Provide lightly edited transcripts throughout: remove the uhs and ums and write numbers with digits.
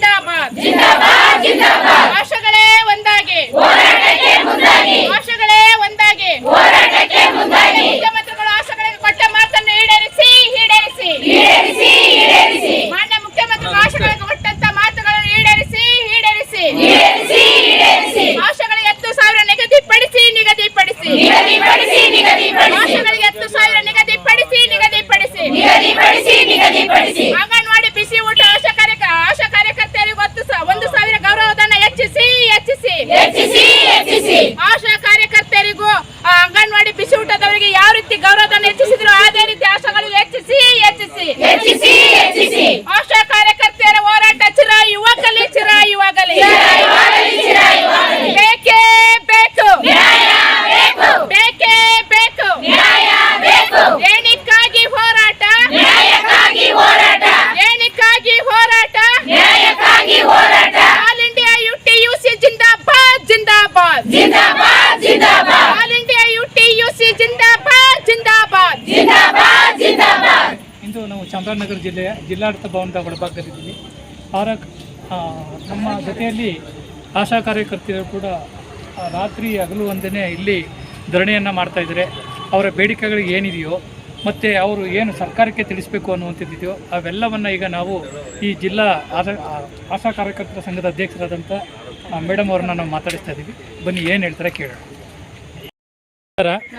ಜಿಂದಾಬಾದ್ ಜಿಂದಾಬಾದ್ ಜಿಂದಾಬಾದ್ ಆಶೆಗಳೇ ಒಂದಾಗಿ ಹೋರಾಟಕ್ಕೆ ಮುಂದಾಗಿ ಆಶೆಗಳೇ ಒಂದಾಗಿ ಹೋರಾಟಕ್ಕೆ ಮುಂದಾಗಿ ಮುಖ್ಯಮಂತ್ರಿಗಳು ಆಶೆಗಳಿಗೆ ಕೊಟ್ಟ ಮಾತನ್ನು ಈಡೇರಿಸಿ ಈಡೇರಿಸಿ ಈಡೇರಿಸಿ ಈಡೇರಿಸಿ ಮಾನ್ಯ ಮುಖ್ಯಮಂತ್ರಿಗಳು ಆಶೆಗಳಿಗೆ ಕೊಟ್ಟಂತ ಮಾತುಗಳನ್ನು ಈಡೇರಿಸಿ ಈಡೇರಿಸಿ ಈಡೇರಿಸಿ ಈಡೇರಿಸಿ ಆಶೆಗಳಿಗೆ 10,000 ನಿಗದಿಪಡಿಸಿ ನಿಗದಿಪಡಿಸಿ ನಿಗದಿಪಡಿಸಿ ನಿಗದಿಪಡಿಸಿ ಆಶೆಗಳಿಗೆ 10,000 ನಿಗದಿಪಡಿಸಿ ನಿಗದಿಪಡಿಸಿ ನಿಗದಿಪಡಿಸಿ ನಿಗದಿಪಡಿಸಿ ಅಂಗನವಾಡಿ ಬಿಸಿ ಊಟ ಆಶಾ ಕಾರ್ಯಕರ್ತೆಯರಿಗೆ 1,000 ಗೌರವಧನ ಹೆಚ್ಚಿಸಿ ಹೆಚ್ಚಿಸಿ ಹೆಚ್ಚಿಸಿ ಹೆಚ್ಚಿಸಿ ಆಶಾ ಕಾರ್ಯಕರ್ತೆಯರಿಗೂ ಅಂಗನವಾಡಿ ಬಿಸಿ ಊಟದವರಿಗೆ ಯಾವ ರೀತಿ ಗೌರವಧನ ಹೆಚ್ಚಿಸಿದ್ರು ಅದೇ ರೀತಿ ಆಶಾಗಳಿಗೆ ಹೆಚ್ಚಿಸಿ ಹೆಚ್ಚಿಸಿ ಹೆಚ್ಚಿಸಿ ಹೆಚ್ಚಿಸಿ ಆಶಾ ಕಾರ್ಯಕರ್ತೆಯರ ಹೋರಾಟ ಚಿರಾಯುವಾಗಲಿ ಚಿರಾಯುವಾಗಲಿ ಬೇಕೇ ಬೇಕು ನ್ಯಾಯ ಬೇಕು ಬೇಕೇ ಬೇಕು ನ್ಯಾಯ ಬೇಕು ಏನಕ್ಕಾಗಿ ಹೋರಾಟ ನ್ಯಾಯಕ್ಕಾಗಿ ಹೋರಾಟ ಏನಕ್ಕಾಗಿ ಹೋರಾಟ ನ್ಯಾಯಕ್ಕಾಗಿ ಹೋರಾಟ ಆಲ್ ಇಂಡಿಯಾ ಯುಟಿಯುಸಿ ಜಿಂದಾಬಾದ್ ಜಿಂದಾಬಾದ್ ಜಿಂದಾಬಾದ್ ಜಿಂದಾಬಾದ್ ಆಲ್ ಇಂಡಿಯಾ ಯುಟಿಯುಸಿ ಜಿಂದಾಬಾದ್ ಜಿಂದಾಬಾದ್ ಜಿಂದಾಬಾದ್ ಜಿಂದಾಬಾದ್ ಇಂದು ನಾವು ಚಾಮರಾಜನಗರ ಜಿಲ್ಲೆಯ ಜಿಲ್ಲಾಡಳಿತ ಭವನದ ಒಳಭಾಗದಲ್ಲಿದ್ದೀವಿ. ನಮ್ಮ ಜೊತೆಯಲ್ಲಿ ಆಶಾ ಕಾರ್ಯಕರ್ತೆಯರು ಕೂಡ ರಾತ್ರಿ ಹಗಲು ಒಂದೇ ಇಲ್ಲಿ ಧರಣಿಯನ್ನು ಮಾಡ್ತಾಯಿದ್ದಾರೆ. ಅವರ ಬೇಡಿಕೆಗಳಿಗೆ ಏನಿದೆಯೋ ಮತ್ತು ಅವರು ಏನು ಸರ್ಕಾರಕ್ಕೆ ತಿಳಿಸಬೇಕು ಅನ್ನುವಂಥದ್ದಿದೆಯೋ ಅವೆಲ್ಲವನ್ನು ಈಗ ನಾವು ಈ ಜಿಲ್ಲಾ ಆಶಾ ಕಾರ್ಯಕರ್ತರ ಸಂಘದ ಅಧ್ಯಕ್ಷರಾದಂಥ ಮೇಡಮ್ ಅವ್ರನ್ನ ನಾವು ಮಾತಾಡಿಸ್ತಾ ಇದ್ದೀವಿ. ಬನ್ನಿ ಏನು ಹೇಳ್ತಾರೆ ಕೇಳೋಣ.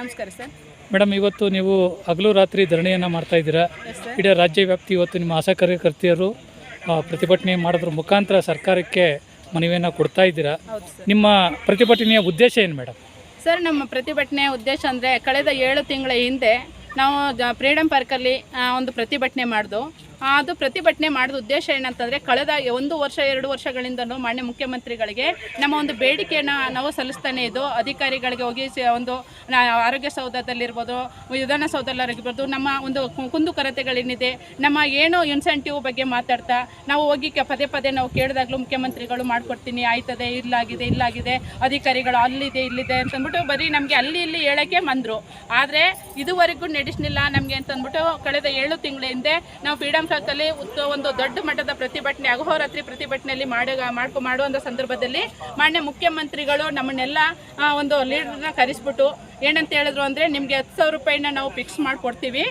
ನಮಸ್ಕಾರ ಸರ್. ಮೇಡಮ್, ಇವತ್ತು ನೀವು ಹಗಲು ರಾತ್ರಿ ಧರಣಿಯನ್ನು ಮಾಡ್ತಾ ಇದ್ದೀರಾ. ಇಡೀ ರಾಜ್ಯ ವ್ಯಾಪ್ತಿ ಇವತ್ತು ನಿಮ್ಮ ಆಶಾ ಕಾರ್ಯಕರ್ತೆಯರು ಪ್ರತಿಭಟನೆ ಮಾಡೋದ್ರ ಮುಖಾಂತರ ಸರ್ಕಾರಕ್ಕೆ ಮನವಿಯನ್ನು ಕೊಡ್ತಾ ಇದ್ದೀರಾ. ನಿಮ್ಮ ಪ್ರತಿಭಟನೆಯ ಉದ್ದೇಶ ಏನು ಮೇಡಮ್? ಸರ್, ನಮ್ಮ ಪ್ರತಿಭಟನೆಯ ಉದ್ದೇಶ ಅಂದರೆ ಕಳೆದ 7 ತಿಂಗಳ ಹಿಂದೆ ನಾವು ಫ್ರೀಡಮ್ ಪಾರ್ಕಲ್ಲಿ ಒಂದು ಪ್ರತಿಭಟನೆ ಮಾಡಿದು. ಅದು ಪ್ರತಿಭಟನೆ ಮಾಡಿದ ಉದ್ದೇಶ ಏನಂತಂದರೆ ಕಳೆದ 1 ವರ್ಷ 2 ವರ್ಷಗಳಿಂದಲೂ ಮಾನ್ಯ ಮುಖ್ಯಮಂತ್ರಿಗಳಿಗೆ ನಮ್ಮ ಒಂದು ಬೇಡಿಕೆಯನ್ನು ನಾವು ಸಲ್ಲಿಸ್ತಾನೆ ಇದ್ದು ಅಧಿಕಾರಿಗಳಿಗೆ ಹೋಗಿ ಒಂದು ಆರೋಗ್ಯ ಸೌಧದಲ್ಲಿರ್ಬೋದು, ವಿಧಾನಸೌಧದಲ್ಲಿರ್ಬೋದು, ನಮ್ಮ ಒಂದು ಕುಂದುಕೊರತೆಗಳೇನಿದೆ, ನಮ್ಮ ಏನು ಇನ್ಸೆಂಟಿವ್ ಬಗ್ಗೆ ಮಾತಾಡ್ತಾ ನಾವು ಹೋಗಿ ಪದೇ ಪದೇ ನಾವು ಕೇಳಿದಾಗಲೂ ಮುಖ್ಯಮಂತ್ರಿಗಳು ಮಾಡಿಕೊಡ್ತೀನಿ, ಆಯ್ತದೆ, ಇಲ್ಲಾಗಿದೆ ಅಧಿಕಾರಿಗಳು ಅಲ್ಲಿದೆ ಇಲ್ಲಿದೆ ಅಂತಂದ್ಬಿಟ್ಟು ಬರೀ ನಮಗೆ ಅಲ್ಲಿ ಇಲ್ಲಿ ಹೇಳೋಕ್ಕೆ ಬಂದರು. ಆದರೆ ಇದುವರೆಗೂ ನಡೆಸಲಿಲ್ಲ ನಮಗೆ ಅಂತಂದ್ಬಿಟ್ಟು ಕಳೆದ 7 ತಿಂಗಳ ಹಿಂದೆ ನಾವು ಫ್ರೀಡಮ್ ಪಾರ್ಕಲ್ಲಿ ಒಂದು ದೊಡ್ಡ ಮಟ್ಟದ ಪ್ರತಿಭಟನೆ ಅಹೋರಾತ್ರಿ ಪ್ರತಿಭಟನೆಯಲ್ಲಿ ಮಾಡುವಂಥ ಸಂದರ್ಭದಲ್ಲಿ ಮಾನ್ಯ ಮುಖ್ಯಮಂತ್ರಿಗಳು ನಮ್ಮನ್ನೆಲ್ಲ ಒಂದು ಲೀಡರ್ನ ಕರೆಸ್ಬಿಟ್ಟು ಏನಂತ ಹೇಳಿದ್ರು ಅಂದರೆ ನಿಮಗೆ 10,000 ರೂಪಾಯಿನ ನಾವು ಫಿಕ್ಸ್ ಮಾಡಿಕೊಡ್ತೀವಿ,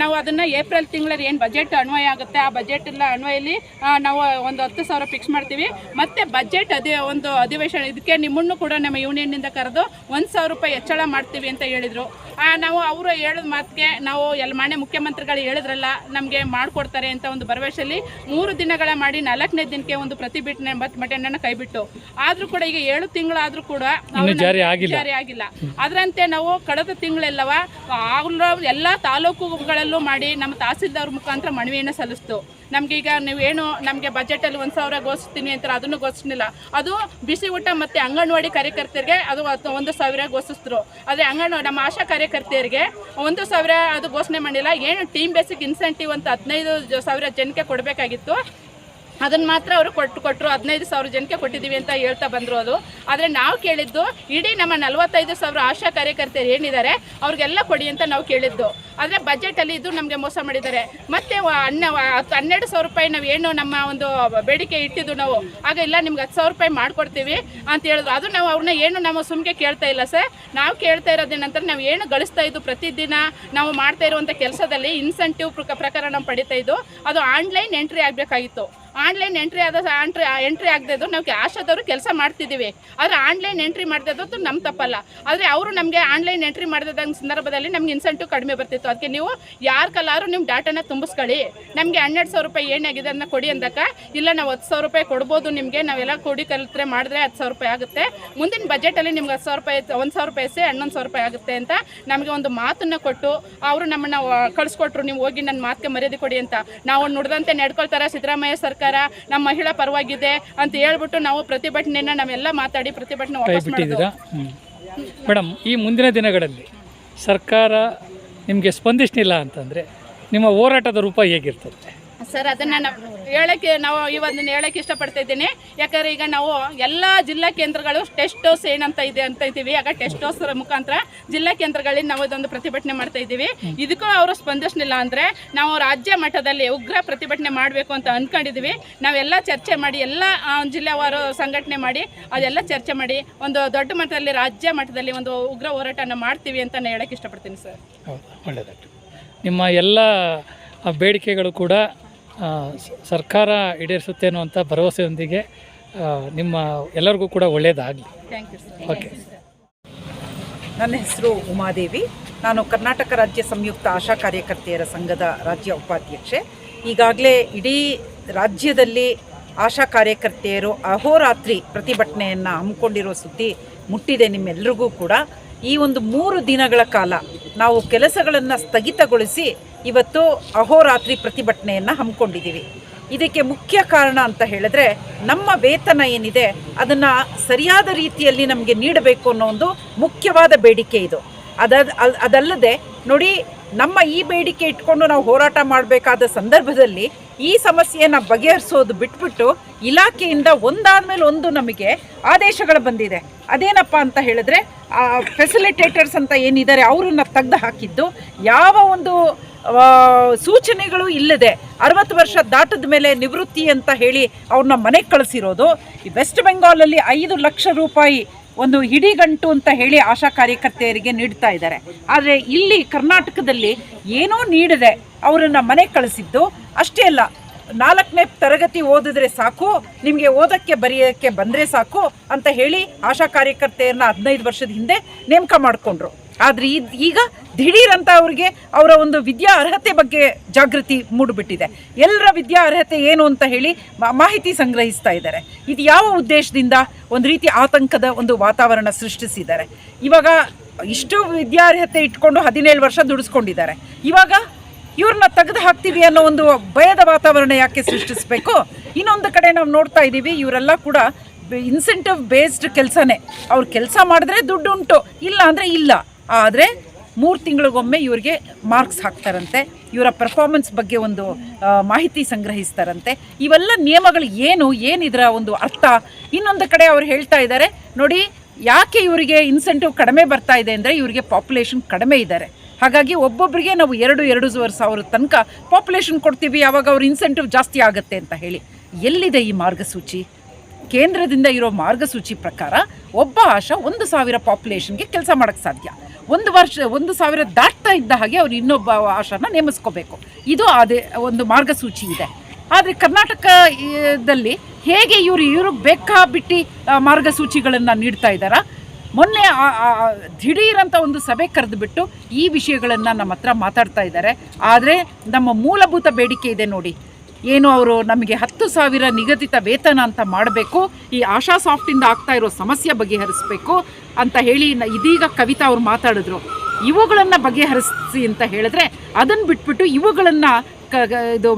ನಾವು ಅದನ್ನು ಏಪ್ರಿಲ್ ತಿಂಗಳಲ್ಲಿ ಏನು ಬಜೆಟ್ ಅನ್ವಯ ಆಗುತ್ತೆ ಆ ಬಜೆಟ್ ಎಲ್ಲ ಅನ್ವಯಲ್ಲಿ ನಾವು ಒಂದು 10,000 ಫಿಕ್ಸ್ ಮಾಡ್ತೀವಿ. ಮತ್ತು ಬಜೆಟ್ ಒಂದು ಅಧಿವೇಶನ ಇದಕ್ಕೆ ನಿಮ್ಮನ್ನು ಕೂಡ ನಮ್ಮ ಯೂನಿಯನ್ನಿಂದ ಕರೆದು 1,000 ರೂಪಾಯಿ ಹೆಚ್ಚಳ ಮಾಡ್ತೀವಿ ಅಂತ ಹೇಳಿದರು. ನಾವು ಅವರು ಹೇಳಿದ ಮಾತಿಗೆ ನಾವು ಮಾನ್ಯ ಮುಖ್ಯಮಂತ್ರಿಗಳು ಹೇಳಿದ್ರಲ್ಲ ನಮಗೆ ಮಾಡಿಕೊಡ್ತಾರೆ ಅಂತ ಒಂದು ಭರವಸೆಯಲ್ಲಿ 3 ದಿನಗಳ ಮಾಡಿ 4ನೇ ದಿನಕ್ಕೆ ಒಂದು ಪ್ರತಿಭಟನೆಯನ್ನು ಕೈಬಿಟ್ಟು ಆದರೂ ಕೂಡ ಈಗ 7 ತಿಂಗಳಾದರೂ ಕೂಡ ಜಾರಿ ಆಗಿಲ್ಲ. ಅದರಂತೆ ನಾವು ಕಳೆದ ತಿಂಗಳೆಲ್ಲವ ಎಲ್ಲ ತಾಲೂಕುಗಳಲ್ಲೂ ಮಾಡಿ ನಮ್ಮ ತಹಸೀಲ್ದಾರ್ ಮುಖಾಂತರ ಮನವಿಯನ್ನು ಸಲ್ಲಿಸ್ತು. ನಮಗೀಗ ನೀವೇನು ನಮಗೆ ಬಜೆಟಲ್ಲಿ 1,000 ಘೋಷಿಸ್ತೀನಿ ಅಂತಾರೆ, ಅದನ್ನು ಘೋಷಿಸಲಿಲ್ಲ. ಅದು ಬಿಸಿ ಊಟ ಮತ್ತು ಅಂಗನವಾಡಿ ಕಾರ್ಯಕರ್ತರಿಗೆ ಅದು 1,000 ಘೋಷಿಸಿದ್ರು. ಆದರೆ ನಮ್ಮ ಆಶಾ ಕಾರ್ಯಕರ್ತೆಯರಿಗೆ 1,000 ಅದು ಘೋಷಣೆ ಮಾಡಿಲ್ಲ. ಏನು ಟೀಮ್ ಬೇಸಿಕ್ ಇನ್ಸೆಂಟಿವ್ ಅಂತ 15,000 ಜನಕ್ಕೆ ಕೊಡಬೇಕಾಗಿತ್ತು, ಅದನ್ನು ಮಾತ್ರ ಅವರು ಕೊಟ್ಟರು. 15,000 ಜನಕ್ಕೆ ಕೊಟ್ಟಿದ್ದೀವಿ ಅಂತ ಹೇಳ್ತಾ ಬಂದರು. ಅದು ಆದರೆ ನಾವು ಕೇಳಿದ್ದು ಇಡೀ ನಮ್ಮ 45,000 ಆಶಾ ಕಾರ್ಯಕರ್ತರು ಏನಿದ್ದಾರೆ ಅವ್ರಿಗೆಲ್ಲ ಕೊಡಿ ಅಂತ ನಾವು ಕೇಳಿದ್ದು. ಆದರೆ ಬಜೆಟಲ್ಲಿ ಇದು ನಮಗೆ ಮೋಸ ಮಾಡಿದ್ದಾರೆ. ಮತ್ತು 12,000 ರೂಪಾಯಿ ನಾವು ಏನು ನಮ್ಮ ಒಂದು ಬೇಡಿಕೆ ಇಟ್ಟಿದ್ದು ನಾವು ಆಗ ಇಲ್ಲ ನಿಮ್ಗೆ 10,000 ರೂಪಾಯಿ ಮಾಡಿಕೊಡ್ತೀವಿ ಅಂತ ಹೇಳಿದ್ರು. ಅದು ನಾವು ಅವ್ರನ್ನ ಏನು ನಾವು ಸುಮ್ಗೆ ಕೇಳ್ತಾ ಇಲ್ಲ ಸರ್. ನಾವು ಕೇಳ್ತಾ ಇರೋದೇನಂತಾರೆ ನಾವು ಏನು ಗಳಿಸ್ತಾ ಇದ್ದು ಪ್ರತಿದಿನ ನಾವು ಮಾಡ್ತಾ ಇರುವಂಥ ಕೆಲಸದಲ್ಲಿ ಇನ್ಸೆಂಟಿವ್ ಪ್ರಕಾರ ನಾವು ಪಡಿತಾ ಇದ್ದು ಅದು ಆನ್ಲೈನ್ ಎಂಟ್ರಿ ಆಗಬೇಕಾಗಿತ್ತು. ಆನ್ಲೈನ್ ಎಂಟ್ರಿ ಆಗದೆ ಇದ್ದು ನಾವು ಆಶಾದವರು ಕೆಲಸ ಮಾಡ್ತಿದ್ದೀವಿ. ಆದರೆ ಆನ್ಲೈನ್ ಎಂಟ್ರಿ ಮಾಡ್ತಿದ್ದು ನಮ್ಮ ತಪ್ಪಲ್ಲ. ಆದರೆ ಅವರು ನಮಗೆ ಆನ್ಲೈನ್ ಎಂಟ್ರಿ ಮಾಡಿದ ಸಂದರ್ಭದಲ್ಲಿ ನಮ್ಗೆ ಇನ್ಸೆಂಟಿವ್ ಕಡಿಮೆ ಬರ್ತಿತ್ತು. ಅದಕ್ಕೆ ನೀವು ಯಾರು ಕಲ್ಲಾರು ನಿಮ್ಮ ಡಾಟಾನ ತುಂಬಿಸ್ಕೊಳ್ಳಿ, ನಮಗೆ 12,000 ರೂಪಾಯಿ ಏನಾಗಿದೆ ಅದನ್ನ ಕೊಡಿ ಅಂದಕ್ಕ ಇಲ್ಲ ನಾವು 10,000 ರೂಪಾಯಿ ಕೊಡ್ಬೋದು ನಿಮಗೆ, ನಾವೆಲ್ಲ ಕೊಡಿ ಕಲಿತ್ರೆ ಮಾಡಿದ್ರೆ 10,000 ರೂಪಾಯಿ ಆಗುತ್ತೆ, ಮುಂದಿನ ಬಜೆಟಲ್ಲಿ ನಿಮ್ಗೆ 10,000 ರೂಪಾಯಿ 1,000 ರೂಪಾಯಿ 11,000 ರೂಪಾಯಿ ಆಗುತ್ತೆ ಅಂತ ನಮಗೆ ಒಂದು ಮಾತನ್ನು ಕೊಟ್ಟು ಅವರು ನಮ್ಮನ್ನು ಕಳಿಸ್ಕೊಟ್ರು. ನೀವು ಹೋಗಿ ನನ್ನ ಮಾತಿಗೆ ಮರ್ಯಾದೆ ಕೊಡಿ ಅಂತ. ನಾವು ನುಡಿದಂತೆ ನಡ್ಕೊಳ್ತಾರೆ ಸಿದ್ದರಾಮಯ್ಯ ಸರ್ಕಾರ ನಮ್ಮ ಮಹಿಳಾ ಪರವಾಗಿದೆ ಅಂತ ಹೇಳ್ಬಿಟ್ಟು ನಾವು ಪ್ರತಿಭಟನೆಯನ್ನು ನಾವೆಲ್ಲ ಮಾತಾಡಿ ಪ್ರತಿಭಟನೆ ವಾಪಸ್ ಮಾಡಿದ್ದೀರಾ ಮೇಡಮ್. ಈ ಮುಂದಿನ ದಿನಗಳಲ್ಲಿ ಸರ್ಕಾರ ನಿಮಗೆ ಸ್ಪಂದಿಸಲಿಲ್ಲ ಅಂತಂದರೆ ನಿಮ್ಮ ಹೋರಾಟದ ರೂಪ ಹೇಗಿರ್ತದೆ? ಸರ್ ಅದನ್ನು ನಾವು ಇವತ್ತನ್ನು ಹೇಳೋಕ್ಕೆ ಇಷ್ಟಪಡ್ತಾ ಇದ್ದೀನಿ. ಯಾಕಂದರೆ ಈಗ ನಾವು ಎಲ್ಲ ಜಿಲ್ಲಾ ಕೇಂದ್ರಗಳು ಟೆಸ್ಟ್ ಡೋಸ್ ಏನಂತ ಇದೆ ಅಂತ ಇದ್ದೀವಿ. ಆಗ ಟೆಸ್ಟ್ ಡೋಸ್ ಮುಖಾಂತರ ಜಿಲ್ಲಾ ಕೇಂದ್ರಗಳಲ್ಲಿ ನಾವು ಇದೊಂದು ಪ್ರತಿಭಟನೆ ಮಾಡ್ತಾ ಇದ್ದೀವಿ. ಇದಕ್ಕೂ ಅವರು ಸ್ಪಂದಿಸಲಿಲ್ಲ ಅಂದರೆ ನಾವು ರಾಜ್ಯ ಮಟ್ಟದಲ್ಲಿ ಉಗ್ರ ಪ್ರತಿಭಟನೆ ಮಾಡಬೇಕು ಅಂತ ಅಂದ್ಕೊಂಡಿದ್ದೀವಿ. ನಾವೆಲ್ಲ ಚರ್ಚೆ ಮಾಡಿ ಎಲ್ಲ ಜಿಲ್ಲೆವಾರು ಸಂಘಟನೆ ಮಾಡಿ ಅದೆಲ್ಲ ಚರ್ಚೆ ಮಾಡಿ ಒಂದು ದೊಡ್ಡ ಮಟ್ಟದಲ್ಲಿ ರಾಜ್ಯ ಮಟ್ಟದಲ್ಲಿ ಒಂದು ಉಗ್ರ ಹೋರಾಟನ ಮಾಡ್ತೀವಿ ಅಂತ ನಾನು ಹೇಳೋಕ್ಕೆ ಇಷ್ಟಪಡ್ತೀನಿ ಸರ್. ಒಳ್ಳೆಯದಾಗ್ತದೆ. ನಿಮ್ಮ ಎಲ್ಲ ಬೇಡಿಕೆಗಳು ಕೂಡ ಸರ್ಕಾರ ಈಡೇರಿಸುತ್ತೆ ಅನ್ನುವಂಥ ಭರವಸೆಯೊಂದಿಗೆ ನಿಮ್ಮ ಎಲ್ಲರಿಗೂ ಕೂಡ ಒಳ್ಳೆಯದಾಗಲಿ. Thank you sir. ಓಕೆ. ನನ್ನ ಹೆಸರು ಉಮಾದೇವಿ. ನಾನು ಕರ್ನಾಟಕ ರಾಜ್ಯ ಸಂಯುಕ್ತ ಆಶಾ ಕಾರ್ಯಕರ್ತೆಯರ ಸಂಘದ ರಾಜ್ಯ ಉಪಾಧ್ಯಕ್ಷೆ. ಈಗಾಗಲೇ ಇಡೀ ರಾಜ್ಯದಲ್ಲಿ ಆಶಾ ಕಾರ್ಯಕರ್ತೆಯರು ಅಹೋರಾತ್ರಿ ಪ್ರತಿಭಟನೆಯನ್ನು ಹಮ್ಮಿಕೊಂಡಿರೋ ಸುದ್ದಿ ಮುಟ್ಟಿದೆ ನಿಮ್ಮೆಲ್ಲರಿಗೂ ಕೂಡ. ಈ ಒಂದು 3 ದಿನಗಳ ಕಾಲ ನಾವು ಕೆಲಸಗಳನ್ನು ಸ್ಥಗಿತಗೊಳಿಸಿ ಇವತ್ತು ಅಹೋರಾತ್ರಿ ಪ್ರತಿಭಟನೆಯನ್ನು ಹಮ್ಮಿಕೊಂಡಿದ್ದೀವಿ. ಇದಕ್ಕೆ ಮುಖ್ಯ ಕಾರಣ ಅಂತ ಹೇಳಿದ್ರೆ ನಮ್ಮ ವೇತನ ಏನಿದೆ ಅದನ್ನು ಸರಿಯಾದ ರೀತಿಯಲ್ಲಿ ನಮಗೆ ನೀಡಬೇಕು ಅನ್ನೋ ಒಂದು ಮುಖ್ಯವಾದ ಬೇಡಿಕೆ ಇದು. ಅದಲ್ಲದೆ ನೋಡಿ, ನಮ್ಮ ಈ ಬೇಡಿಕೆ ಇಟ್ಕೊಂಡು ನಾವು ಹೋರಾಟ ಮಾಡಬೇಕಾದ ಸಂದರ್ಭದಲ್ಲಿ ಈ ಸಮಸ್ಯೆಯನ್ನು ಬಗೆಹರಿಸೋದು ಬಿಟ್ಬಿಟ್ಟು ಇಲಾಖೆಯಿಂದ ಒಂದಾದ್ಮೇಲೆ ಒಂದು ನಮಗೆ ಆದೇಶಗಳು ಬಂದಿದೆ. ಅದೇನಪ್ಪ ಅಂತ ಹೇಳಿದ್ರೆ ಫೆಸಿಲಿಟೇಟರ್ಸ್ ಅಂತ ಏನಿದ್ದಾರೆ ಅವರನ್ನು ತೆಗೆದು ಹಾಕಿದ್ದು, ಯಾವ ಒಂದು ಸೂಚನೆಗಳು ಇಲ್ಲದೆ 60 ವರ್ಷ ದಾಟದ ಮೇಲೆ ನಿವೃತ್ತಿ ಅಂತ ಹೇಳಿ ಅವ್ರನ್ನ ಮನೆಗೆ ಕಳಿಸಿರೋದು. ಈ ವೆಸ್ಟ್ ಬೆಂಗಾಲಲ್ಲಿ 5 ಲಕ್ಷ ರೂಪಾಯಿ ಒಂದು ಹಿಡಿಗಂಟು ಅಂತ ಹೇಳಿ ಆಶಾ ಕಾರ್ಯಕರ್ತೆಯರಿಗೆ ನೀಡ್ತಾ ಇದ್ದಾರೆ. ಆದರೆ ಇಲ್ಲಿ ಕರ್ನಾಟಕದಲ್ಲಿ ಏನೂ ನೀಡದೆ ಅವರನ್ನು ಮನೆಗೆ ಕಳಿಸಿದ್ದು. ಅಷ್ಟೇ ಅಲ್ಲ, 4ನೇ ತರಗತಿ ಓದಿದ್ರೆ ಸಾಕು, ನಿಮಗೆ ಓದೋಕ್ಕೆ ಬರೆಯೋಕ್ಕೆ ಬಂದರೆ ಸಾಕು ಅಂತ ಹೇಳಿ ಆಶಾ ಕಾರ್ಯಕರ್ತೆಯರನ್ನ 15 ವರ್ಷದ ಹಿಂದೆ ನೇಮಕ ಮಾಡಿಕೊಂಡ್ರು. ಆದರೆ ಈಗ ದಿಢೀರಂತ ಅವ್ರಿಗೆ ಅವರ ಒಂದು ವಿದ್ಯಾ ಅರ್ಹತೆ ಬಗ್ಗೆ ಜಾಗೃತಿ ಮೂಡಿಬಿಟ್ಟಿದೆ. ಎಲ್ಲರ ವಿದ್ಯಾ ಅರ್ಹತೆ ಏನು ಅಂತ ಹೇಳಿ ಮಾಹಿತಿ ಸಂಗ್ರಹಿಸ್ತಾ ಇದ್ದಾರೆ. ಇದು ಯಾವ ಉದ್ದೇಶದಿಂದ? ಒಂದು ರೀತಿ ಆತಂಕದ ಒಂದು ವಾತಾವರಣ ಸೃಷ್ಟಿಸಿದ್ದಾರೆ. ಇವಾಗ ಇಷ್ಟು ವಿದ್ಯಾರ್ಹತೆ ಇಟ್ಕೊಂಡು 17 ವರ್ಷ ದುಡಿಸ್ಕೊಂಡಿದ್ದಾರೆ. ಇವಾಗ ಇವ್ರನ್ನ ತೆಗೆದು ಹಾಕ್ತೀವಿ ಅನ್ನೋ ಒಂದು ಭಯದ ವಾತಾವರಣ ಯಾಕೆ ಸೃಷ್ಟಿಸಬೇಕು? ಇನ್ನೊಂದು ಕಡೆ ನಾವು ನೋಡ್ತಾ ಇದ್ದೀವಿ, ಇವರೆಲ್ಲ ಕೂಡ ಇನ್ಸೆಂಟಿವ್ ಬೇಸ್ಡ್ ಕೆಲಸನೇ. ಅವ್ರು ಕೆಲಸ ಮಾಡಿದ್ರೆ ದುಡ್ಡು ಉಂಟು, ಇಲ್ಲ ಅಂದರೆ ಇಲ್ಲ. ಆದರೆ 3 ತಿಂಗಳಿಗೊಮ್ಮೆ ಇವ್ರಿಗೆ ಮಾರ್ಕ್ಸ್ ಹಾಕ್ತಾರಂತೆ, ಇವರ ಪರ್ಫಾರ್ಮೆನ್ಸ್ ಬಗ್ಗೆ ಒಂದು ಮಾಹಿತಿ ಸಂಗ್ರಹಿಸ್ತಾರಂತೆ. ಇವೆಲ್ಲ ನಿಯಮಗಳು ಏನಿದರ ಒಂದು ಅರ್ಥ? ಇನ್ನೊಂದು ಕಡೆ ಅವ್ರು ಹೇಳ್ತಾ ಇದ್ದಾರೆ ನೋಡಿ, ಯಾಕೆ ಇವರಿಗೆ ಇನ್ಸೆಂಟಿವ್ ಕಡಿಮೆ ಬರ್ತಾ ಇದೆ ಅಂದರೆ ಇವರಿಗೆ ಪಾಪ್ಯುಲೇಷನ್ ಕಡಿಮೆ ಇದ್ದಾರೆ. ಹಾಗಾಗಿ ಒಬ್ಬೊಬ್ಬರಿಗೆ ನಾವು 2,500 ತನಕ ಪಾಪ್ಯುಲೇಷನ್ ಕೊಡ್ತೀವಿ, ಆವಾಗ ಅವ್ರ ಇನ್ಸೆಂಟಿವ್ ಜಾಸ್ತಿ ಆಗುತ್ತೆ ಅಂತ ಹೇಳಿ. ಎಲ್ಲಿದೆ ಈ ಮಾರ್ಗಸೂಚಿ? ಕೇಂದ್ರದಿಂದ ಇರೋ ಮಾರ್ಗಸೂಚಿ ಪ್ರಕಾರ ಒಬ್ಬ ಆಶಾ 1,000 ಪಾಪ್ಯುಲೇಷನ್ಗೆ ಕೆಲಸ ಮಾಡೋಕ್ಕೆ ಸಾಧ್ಯ. 1,000 ದಾಟ್ತಾ ಇದ್ದ ಹಾಗೆ ಅವ್ರು ಇನ್ನೊಬ್ಬ ಆಶಾನ ನೇಮಿಸ್ಕೋಬೇಕು. ಇದು ಅದೇ ಒಂದು ಮಾರ್ಗಸೂಚಿ ಇದೆ. ಆದರೆ ಕರ್ನಾಟಕದಲ್ಲಿ ಹೇಗೆ ಇವರು ಬೇಕಾಬಿಟ್ಟು ಮಾರ್ಗಸೂಚಿಗಳನ್ನು ನೀಡ್ತಾ ಇದ್ದಾರಾ? ಮೊನ್ನೆ ದಿಢೀರಂತ ಒಂದು ಸಭೆ ಕರೆದುಬಿಟ್ಟು ಈ ವಿಷಯಗಳನ್ನು ನಮ್ಮ ಹತ್ರ ಮಾತಾಡ್ತಾ ಇದ್ದಾರೆ. ಆದರೆ ನಮ್ಮ ಮೂಲಭೂತ ಬೇಡಿಕೆ ಇದೆ ನೋಡಿ, ಏನು ಅವರು ನಮಗೆ 10,000 ನಿಗದಿತ ವೇತನ ಅಂತ ಮಾಡಬೇಕು, ಈ ಆಶಾ ಸಾಫ್ಟಿಂದ ಆಗ್ತಾ ಇರೋ ಸಮಸ್ಯೆ ಬಗೆಹರಿಸಬೇಕು ಅಂತ ಹೇಳಿ ಇದೀಗ ಕವಿತಾ ಅವ್ರು ಮಾತಾಡಿದ್ರು. ಇವುಗಳನ್ನು ಬಗೆಹರಿಸಿ ಅಂತ ಹೇಳಿದ್ರೆ ಅದನ್ನು ಬಿಟ್ಬಿಟ್ಟು ಇವುಗಳನ್ನು ಇದು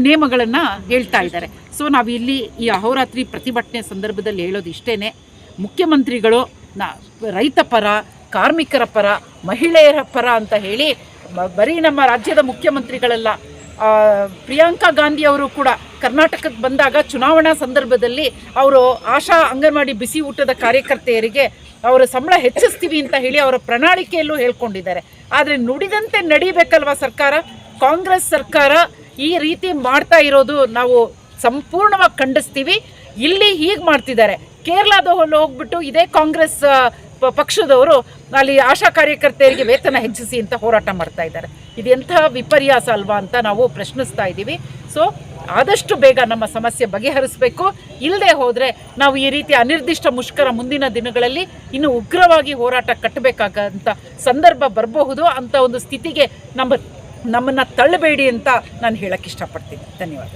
ನೇಮಗಳನ್ನು ಹೇಳ್ತಾ ಇದ್ದಾರೆ. ಸೊ ನಾವು ಇಲ್ಲಿ ಈ ಅಹೋರಾತ್ರಿ ಪ್ರತಿಭಟನೆ ಸಂದರ್ಭದಲ್ಲಿ ಹೇಳೋದು ಇಷ್ಟೇ, ಮುಖ್ಯಮಂತ್ರಿಗಳು ರೈತ ಪರ, ಕಾರ್ಮಿಕರ ಪರ, ಮಹಿಳೆಯರ ಪರ ಅಂತ ಹೇಳಿ ಬರೀ ನಮ್ಮ ರಾಜ್ಯದ ಮುಖ್ಯಮಂತ್ರಿಗಳಲ್ಲ, ಪ್ರಿಯಾಂಕಾ ಗಾಂಧಿ ಅವರು ಕೂಡ ಕರ್ನಾಟಕಕ್ಕೆ ಬಂದಾಗ ಚುನಾವಣಾ ಸಂದರ್ಭದಲ್ಲಿ ಅವರು ಆಶಾ ಅಂಗನವಾಡಿ ಬಿಸಿ ಊಟದ ಕಾರ್ಯಕರ್ತೆಯರಿಗೆ ಅವರ ಸಂಬಳ ಹೆಚ್ಚಿಸ್ತೀವಿ ಅಂತ ಹೇಳಿ ಅವರ ಪ್ರಣಾಳಿಕೆಯಲ್ಲೂ ಹೇಳ್ಕೊಂಡಿದ್ದಾರೆ. ಆದರೆ ನುಡಿದಂತೆ ನಡೀಬೇಕಲ್ವ ಸರ್ಕಾರ? ಕಾಂಗ್ರೆಸ್ ಸರ್ಕಾರ ಈ ರೀತಿ ಮಾಡ್ತಾ ಇರೋದು ನಾವು ಸಂಪೂರ್ಣವಾಗಿ ಖಂಡಿಸ್ತೀವಿ. ಇಲ್ಲಿ ಹೀಗೆ ಮಾಡ್ತಿದ್ದಾರೆ. ಕೇರಳದಲ್ಲಿ ಹೋಗ್ಬಿಟ್ಟು ಇದೇ ಕಾಂಗ್ರೆಸ್ ಪಕ್ಷದವರು ಅಲ್ಲಿ ಆಶಾ ಕಾರ್ಯಕರ್ತೆಯರಿಗೆ ವೇತನ ಹೆಚ್ಚಿಸಿ ಅಂತ ಹೋರಾಟ ಮಾಡ್ತಾ ಇದ್ದಾರೆ. ಇದು ಎಂಥ ವಿಪರ್ಯಾಸ ಅಲ್ವಾ ಅಂತ ನಾವು ಪ್ರಶ್ನಿಸ್ತಾ ಇದ್ದೀವಿ. ಸೊ ಆದಷ್ಟು ಬೇಗ ನಮ್ಮ ಸಮಸ್ಯೆ ಬಗೆಹರಿಸಬೇಕು. ಇಲ್ಲದೆ ಹೋದರೆ ನಾವು ಈ ರೀತಿ ಅನಿರ್ದಿಷ್ಟ ಮುಷ್ಕರ ಮುಂದಿನ ದಿನಗಳಲ್ಲಿ ಇನ್ನು ಉಗ್ರವಾಗಿ ಹೋರಾಟ ಕಟ್ಟಬೇಕಾಗಂಥ ಸಂದರ್ಭ ಬರಬಹುದು. ಅಂಥ ಒಂದು ಸ್ಥಿತಿಗೆ ನಮ್ಮನ್ನು ತಳ್ಳಬೇಡಿ ಅಂತ ನಾನು ಹೇಳಕ್ಕೆ ಇಷ್ಟಪಡ್ತೀನಿ. ಧನ್ಯವಾದ.